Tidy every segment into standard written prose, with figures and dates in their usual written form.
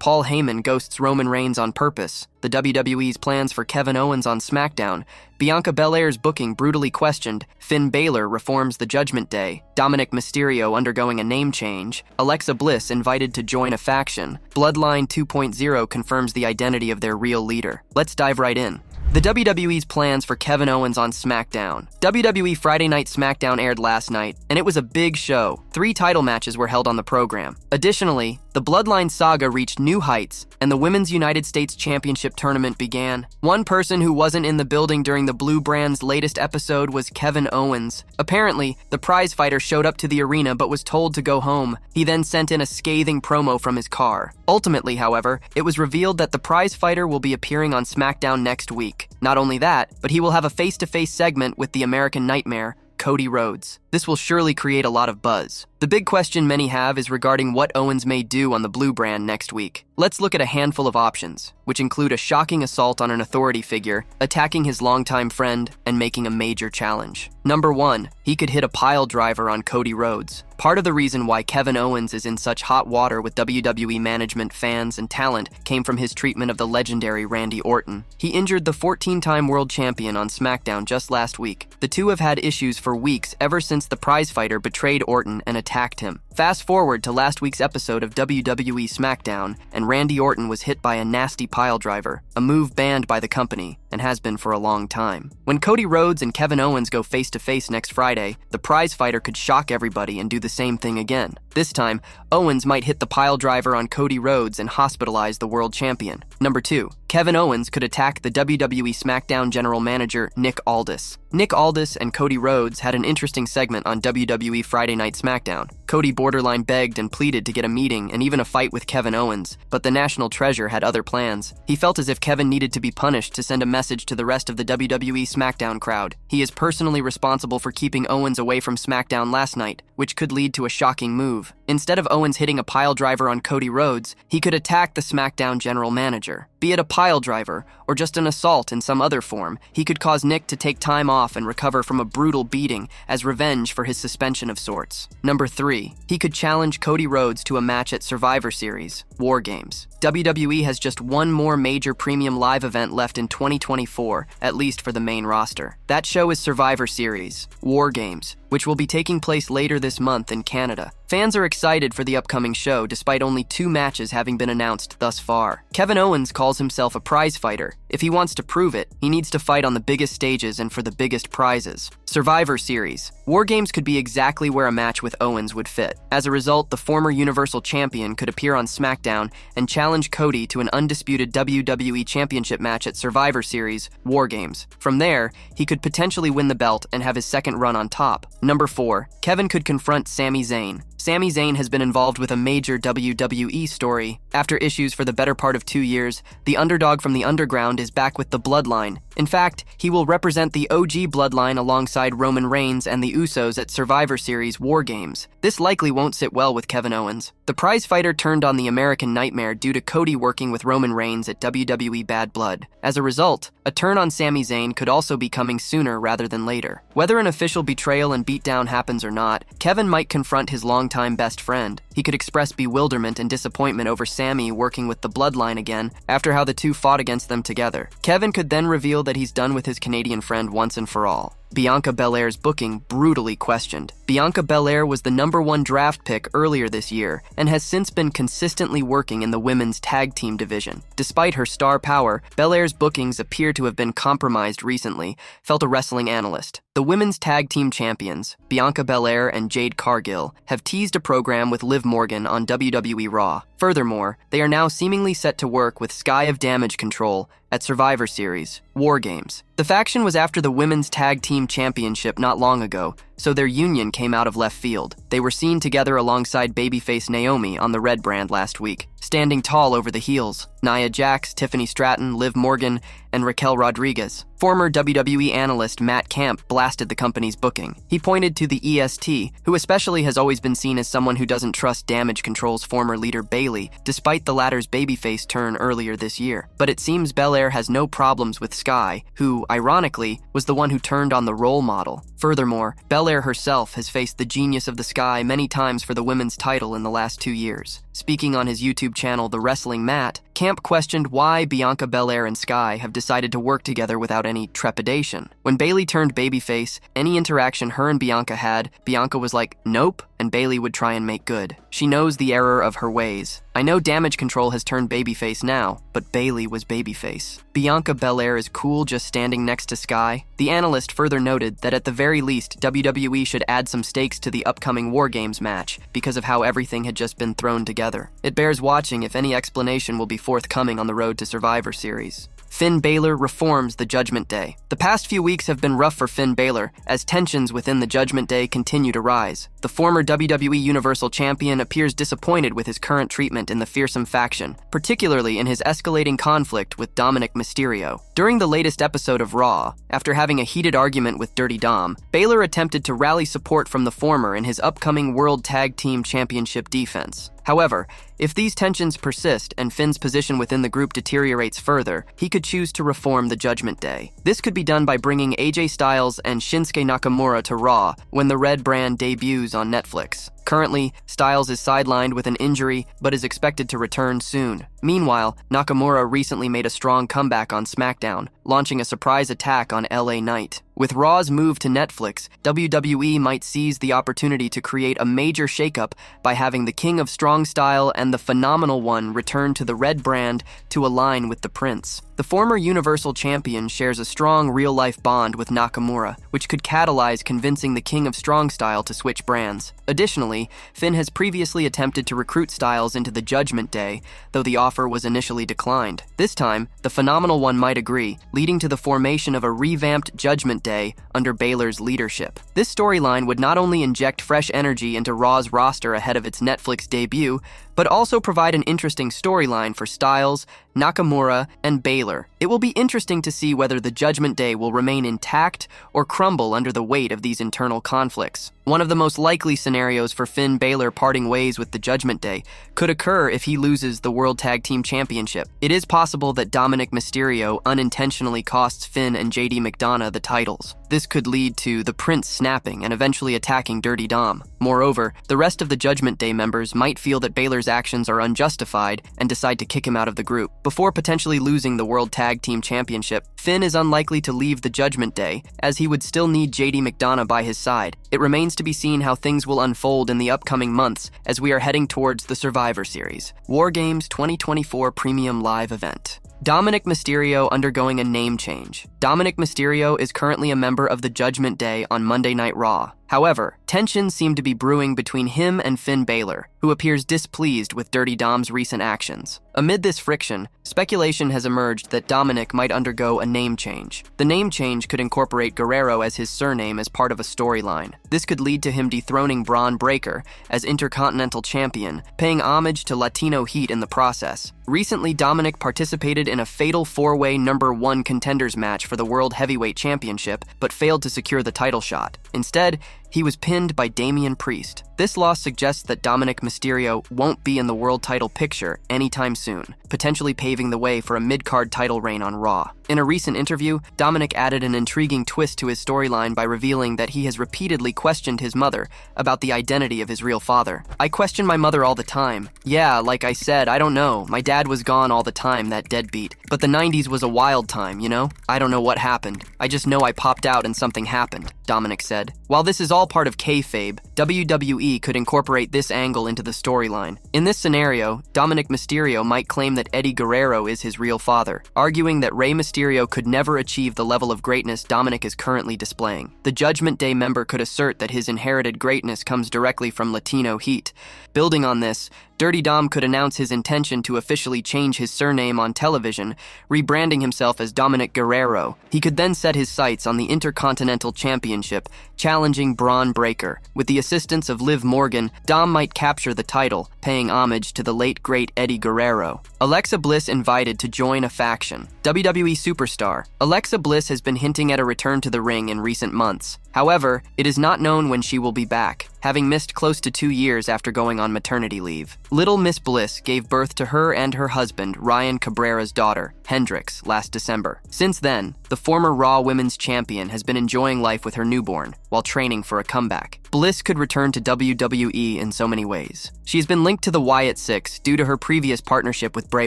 Paul Heyman ghosts Roman Reigns on purpose. The WWE's plans for Kevin Owens on SmackDown. Bianca Belair's booking brutally questioned. Finn Baylor reforms the Judgment Day. Dominic Mysterio undergoing a name change. Alexa Bliss invited to join a faction. Bloodline 2.0 confirms the identity of their real leader. Let's dive right in. The WWE's plans for Kevin Owens on SmackDown. WWE Friday Night SmackDown aired last night, and it was a big show. 3 title matches were held on the program. Additionally, the Bloodline saga reached new heights, and the Women's United States Championship tournament began. One person who wasn't in the building during the Blue Brand's latest episode was Kevin Owens. Apparently, the prizefighter showed up to the arena but was told to go home. He then sent in a scathing promo from his car. Ultimately, however, it was revealed that the prizefighter will be appearing on SmackDown next week. Not only that, but he will have a face-to-face segment with the American Nightmare, Cody Rhodes. This will surely create a lot of buzz. The big question many have is regarding what Owens may do on the Blue Brand next week. Let's look at a handful of options, which include a shocking assault on an authority figure, attacking his longtime friend, and making a major challenge. Number 1, he could hit a pile driver on Cody Rhodes. Part of the reason why Kevin Owens is in such hot water with WWE management, fans, and talent came from his treatment of the legendary Randy Orton. He injured the 14-time world champion on SmackDown just last week. The two have had issues for weeks ever since the prizefighter betrayed Orton and attacked him. Fast forward to last week's episode of WWE SmackDown, and Randy Orton was hit by a nasty pile driver, a move banned by the company, and has been for a long time. When Cody Rhodes and Kevin Owens go face-to-face next Friday, the prizefighter could shock everybody and do the same thing again. This time, Owens might hit the pile driver on Cody Rhodes and hospitalize the world champion. Number 2, Kevin Owens could attack the WWE SmackDown general manager Nick Aldis. Nick Aldis and Cody Rhodes had an interesting segment on WWE Friday Night SmackDown. Cody borderline begged and pleaded to get a meeting and even a fight with Kevin Owens, but the national treasure had other plans. He felt as if Kevin needed to be punished to send a message to the rest of the WWE SmackDown crowd. He is personally responsible for keeping Owens away from SmackDown last night, which could lead to a shocking move. Instead of Owens hitting a pile driver on Cody Rhodes, he could attack the SmackDown general manager. Be it a pile driver or just an assault in some other form, he could cause Nick to take time off and recover from a brutal beating as revenge for his suspension of sorts. Number 3, he could challenge Cody Rhodes to a match at Survivor Series, War Games. WWE has just one more major premium live event left in 2024, at least for the main roster. That show is Survivor Series, War Games, which will be taking place later this month in Canada. Fans are excited for the upcoming show despite only 2 matches having been announced thus far. Kevin Owens calls himself a prize fighter. If he wants to prove it, he needs to fight on the biggest stages and for the biggest prizes. Survivor Series. War Games could be exactly where a match with Owens would fit. As a result, the former Universal Champion could appear on SmackDown and challenge Cody to an undisputed WWE Championship match at Survivor Series, War Games. From there, he could potentially win the belt and have his second run on top. Number 4, Kevin could confront Sami Zayn. Sami Zayn has been involved with a major WWE story. After issues for the better part of 2 years, the underdog from the underground is back with the Bloodline. In fact, he will represent the OG Bloodline alongside Roman Reigns and the Usos at Survivor Series War Games. This likely won't sit well with Kevin Owens. The prizefighter turned on the American Nightmare due to Cody working with Roman Reigns at WWE Bad Blood. As a result, a turn on Sami Zayn could also be coming sooner rather than later. Whether an official betrayal and beatdown happens or not, Kevin might confront his longtime best friend. He could express bewilderment and disappointment over Sami working with the Bloodline again after how the two fought against them together. Kevin could then reveal that he's done with his Canadian friend once and for all. Bianca Belair's booking brutally questioned. Bianca Belair was the number 1 draft pick earlier this year and has since been consistently working in the women's tag team division. Despite her star power, Belair's bookings appear to have been compromised recently, felt a wrestling analyst. The women's tag team champions, Bianca Belair and Jade Cargill, have teased a program with Liv Morgan on WWE Raw. Furthermore, they are now seemingly set to work with Sky of Damage Control at Survivor Series, War Games. The faction was after the Women's Tag Team Championship not long ago, so their union came out of left field. They were seen together alongside babyface Naomi on the Red brand last week, standing tall over the heels. Nia Jax, Tiffany Stratton, Liv Morgan, and Raquel Rodriguez. Former WWE analyst Matt Camp blasted the company's booking. He pointed to the EST, who especially has always been seen as someone who doesn't trust Damage Control's former leader Bayley, despite the latter's babyface turn earlier this year. But it seems Belair has no problems with Sky, who, ironically, was the one who turned on the role model. Furthermore, Belair herself has faced the genius of the Sky many times for the women's title in the last 2 years. Speaking on his YouTube channel, The Wrestling Mat, Camp questioned why Bianca Belair and Sky have decided to work together without any trepidation. When Bayley turned babyface, any interaction her and Bianca had, Bianca was like, nope, and Bayley would try and make good. She knows the error of her ways. I know Damage Control has turned babyface now, but Bayley was babyface. Bianca Belair is cool just standing next to Sky. The analyst further noted that at the very least, WWE should add some stakes to the upcoming War Games match because of how everything had just been thrown together. It bears watching if any explanation will be forthcoming on the road to Survivor Series. Finn Balor reforms the Judgment Day. The past few weeks have been rough for Finn Balor as tensions within the Judgment Day continue to rise. The former WWE Universal Champion appears disappointed with his current treatment in the fearsome faction, particularly in his escalating conflict with Dominik Mysterio. During the latest episode of Raw, after having a heated argument with Dirty Dom, Balor attempted to rally support from the former in his upcoming World Tag Team Championship defense. However, if these tensions persist and Finn's position within the group deteriorates further, he could choose to reform the Judgment Day. This could be done by bringing AJ Styles and Shinsuke Nakamura to Raw when the Red brand debuts on Netflix. Currently, Styles is sidelined with an injury, but is expected to return soon. Meanwhile, Nakamura recently made a strong comeback on SmackDown, launching a surprise attack on LA Knight. With Raw's move to Netflix, WWE might seize the opportunity to create a major shakeup by having the King of Strong Style and the Phenomenal One return to the Red brand to align with the Prince. The former Universal Champion shares a strong real-life bond with Nakamura, which could catalyze convincing the King of Strong Style to switch brands. Additionally, Finn has previously attempted to recruit Styles into the Judgment Day, though the offer was initially declined. This time, the Phenomenal One might agree, leading to the formation of a revamped Judgment Day under Baylor's leadership. This storyline would not only inject fresh energy into Raw's roster ahead of its Netflix debut, but also provide an interesting storyline for Styles, Nakamura, and Baylor. It will be interesting to see whether the Judgment Day will remain intact or crumble under the weight of these internal conflicts. One of the most likely scenarios for Finn Balor parting ways with the Judgment Day could occur if he loses the World Tag Team Championship. It is possible that Dominik Mysterio unintentionally costs Finn and JD McDonough the titles. This could lead to the Prince snapping and eventually attacking Dirty Dom. Moreover, the rest of the Judgment Day members might feel that Baylor's actions are unjustified and decide to kick him out of the group. Before potentially losing the World Tag Team Championship, Finn is unlikely to leave the Judgment Day, as he would still need JD McDonough by his side. It remains to be seen how things will unfold in the upcoming months as we are heading towards the Survivor Series. War Games 2024 Premium Live Event. Dominik Mysterio undergoing a name change. Dominik Mysterio is currently a member of the Judgment Day on Monday Night Raw. However, tensions seem to be brewing between him and Finn Balor, who appears displeased with Dirty Dom's recent actions. Amid this friction, speculation has emerged that Dominik might undergo a name change. The name change could incorporate Guerrero as his surname as part of a storyline. This could lead to him dethroning Braun Breaker as Intercontinental Champion, paying homage to Latino heat in the process. Recently, Dominik participated in a fatal four-way #1 contenders match for the World Heavyweight Championship, but failed to secure the title shot. Instead, he was pinned by Damian Priest. This loss suggests that Dominik Mysterio won't be in the world title picture anytime soon, potentially paving the way for a mid-card title reign on Raw. In a recent interview, Dominik added an intriguing twist to his storyline by revealing that he has repeatedly questioned his mother about the identity of his real father. "I question my mother all the time. Yeah, like I said, I don't know. My dad was gone all the time, that deadbeat. But the 90s was a wild time, you know? I don't know what happened. I just know I popped out and something happened," Dominik said. While this is all part of kayfabe, WWE could incorporate this angle into the storyline. In this scenario, Dominik Mysterio might claim that Eddie Guerrero is his real father, arguing that Rey Mysterio could never achieve the level of greatness Dominik is currently displaying. The Judgment Day member could assert that his inherited greatness comes directly from Latino heat. Building on this, Dirty Dom could announce his intention to officially change his surname on television, rebranding himself as Dominic Guerrero. He could then set his sights on the Intercontinental Championship, challenging Braun Breaker. With the assistance of Liv Morgan, Dom might capture the title, paying homage to the late great Eddie Guerrero. Alexa Bliss invited to join a faction. WWE superstar Alexa Bliss has been hinting at a return to the ring in recent months. However, it is not known when she will be back, having missed close to 2 years after going on maternity leave. Little Miss Bliss gave birth to her and her husband, Ryan Cabrera's daughter, Hendrix, last December. Since then, the former Raw Women's Champion has been enjoying life with her newborn, while training for a comeback. Bliss could return to WWE in so many ways. She has been linked to the Wyatt Six due to her previous partnership with Bray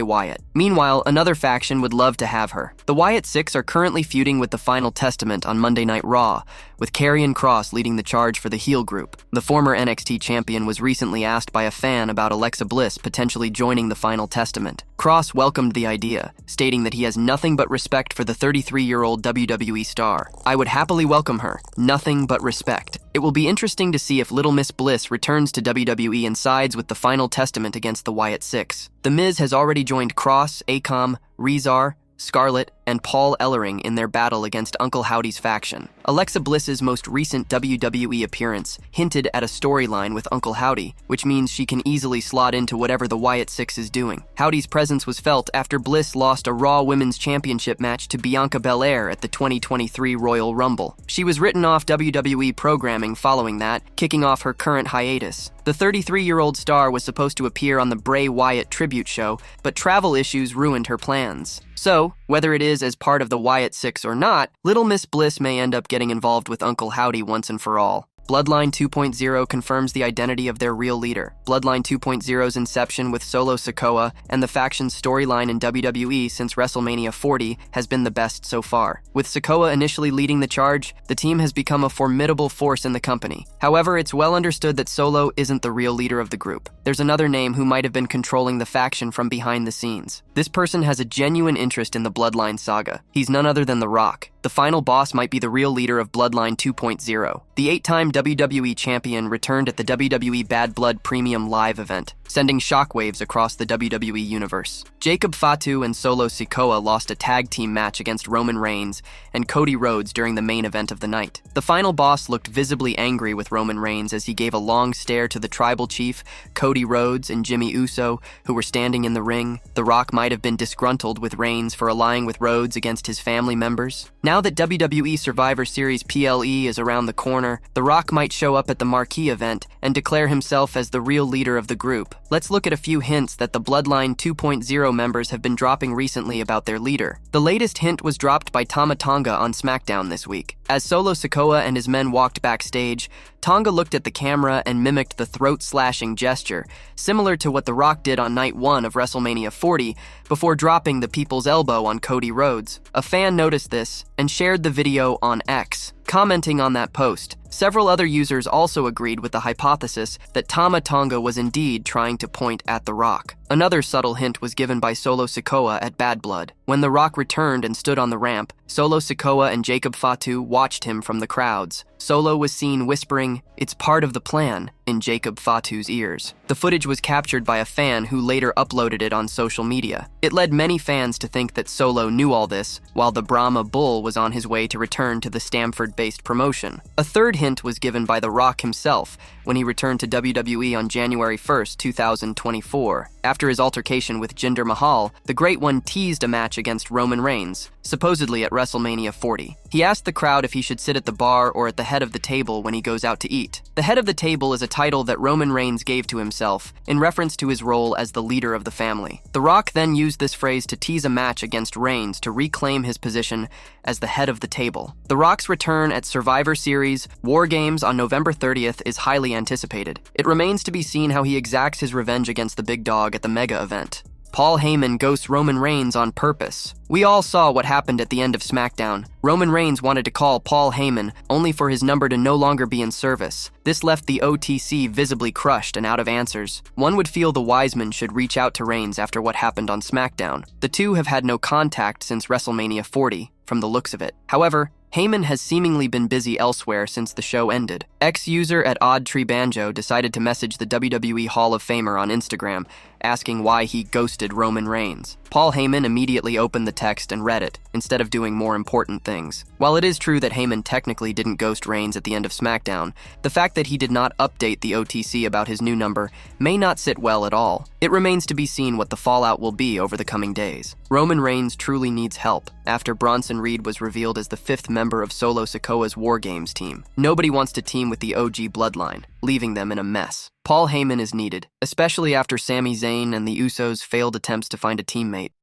Wyatt. Meanwhile, another faction would love to have her. The Wyatt Six are currently feuding with the Final Testament on Monday Night Raw, with Karrion Kross leading the charge for the heel group. The former NXT champion was recently asked by a fan about Alexa Bliss potentially joining the Final Testament. Kross welcomed the idea, stating that he has nothing but respect for the 33-year-old WWE star. "I would happily welcome her. Nothing but respect." It will be interesting to see if Little Miss Bliss returns to WWE and sides with the Final Testament against the Wyatt Six. The Miz has already joined Kross, Akam, Rezar, Scarlett, and Paul Ellering in their battle against Uncle Howdy's faction. Alexa Bliss's most recent WWE appearance hinted at a storyline with Uncle Howdy, which means she can easily slot into whatever the Wyatt Six is doing. Howdy's presence was felt after Bliss lost a Raw Women's Championship match to Bianca Belair at the 2023 Royal Rumble. She was written off WWE programming following that, kicking off her current hiatus. The 33-year-old star was supposed to appear on the Bray Wyatt tribute show, but travel issues ruined her plans. So, whether it is as part of the Wyatt Six or not, Little Miss Bliss may end up getting involved with Uncle Howdy once and for all. Bloodline 2.0 confirms the identity of their real leader. Bloodline 2.0's inception with Solo Sikoa and the faction's storyline in WWE since WrestleMania 40 has been the best so far. With Sikoa initially leading the charge, the team has become a formidable force in the company. However, it's well understood that Solo isn't the real leader of the group. There's another name who might have been controlling the faction from behind the scenes. This person has a genuine interest in the Bloodline saga. He's none other than The Rock. The final boss might be the real leader of Bloodline 2.0. The 8-time WWE champion returned at the WWE Bad Blood Premium Live event, sending shockwaves across the WWE universe. Jacob Fatu and Solo Sikoa lost a tag team match against Roman Reigns and Cody Rhodes during the main event of the night. The final boss looked visibly angry with Roman Reigns as he gave a long stare to the tribal chief, Cody Rhodes, and Jimmy Uso, who were standing in the ring. The Rock might have been disgruntled with Reigns for allying with Rhodes against his family members. Now that WWE Survivor Series PLE is around the corner, The Rock might show up at the marquee event and declare himself as the real leader of the group. Let's look at a few hints that the Bloodline 2.0 members have been dropping recently about their leader. The latest hint was dropped by Tama Tonga on SmackDown this week. As Solo Sikoa and his men walked backstage, Tonga looked at the camera and mimicked the throat-slashing gesture, similar to what The Rock did on Night 1 of WrestleMania 40, before dropping the People's Elbow on Cody Rhodes. A fan noticed this and shared the video on X. Commenting on that post, several other users also agreed with the hypothesis that Tama Tonga was indeed trying to point at The Rock. Another subtle hint was given by Solo Sikoa at Bad Blood. When The Rock returned and stood on the ramp, Solo Sikoa and Jacob Fatu watched him from the crowds. Solo was seen whispering, "It's part of the plan," in Jacob Fatu's ears. The footage was captured by a fan who later uploaded it on social media. It led many fans to think that Solo knew all this, while the Brahma Bull was on his way to return to the Stamford-based promotion. A third hint was given by The Rock himself when he returned to WWE on January 1st, 2024. After his altercation with Jinder Mahal, the Great One teased a match against Roman Reigns, supposedly at WrestleMania 40. He asked the crowd if he should sit at the bar or at the head of the table when he goes out to eat. The head of the table is a title that Roman Reigns gave to himself, in reference to his role as the leader of the family. The Rock then used this phrase to tease a match against Reigns to reclaim his position as the head of the table. The Rock's return at Survivor Series War Games on November 30th is highly anticipated. It remains to be seen how he exacts his revenge against the big dog at the mega event. Paul Heyman ghosts Roman Reigns on purpose. We all saw what happened at the end of SmackDown. Roman Reigns wanted to call Paul Heyman, only for his number to no longer be in service. This left the OTC visibly crushed and out of answers. One would feel the Wiseman should reach out to Reigns after what happened on SmackDown. The two have had no contact since WrestleMania 40, from the looks of it. However, Heyman has seemingly been busy elsewhere since the show ended. Ex-user at OddTreeBanjo decided to message the WWE Hall of Famer on Instagram, asking why he ghosted Roman Reigns. Paul Heyman immediately opened the text and read it, instead of doing more important things. While it is true that Heyman technically didn't ghost Reigns at the end of SmackDown, the fact that he did not update the OTC about his new number may not sit well at all. It remains to be seen what the fallout will be over the coming days. Roman Reigns truly needs help after Bronson Reed was revealed as the 5th member of Solo Sikoa's War Games team. Nobody wants to team with the OG Bloodline, leaving them in a mess. Paul Heyman is needed, especially after Sami Zayn and the Usos' failed attempts to find a teammate.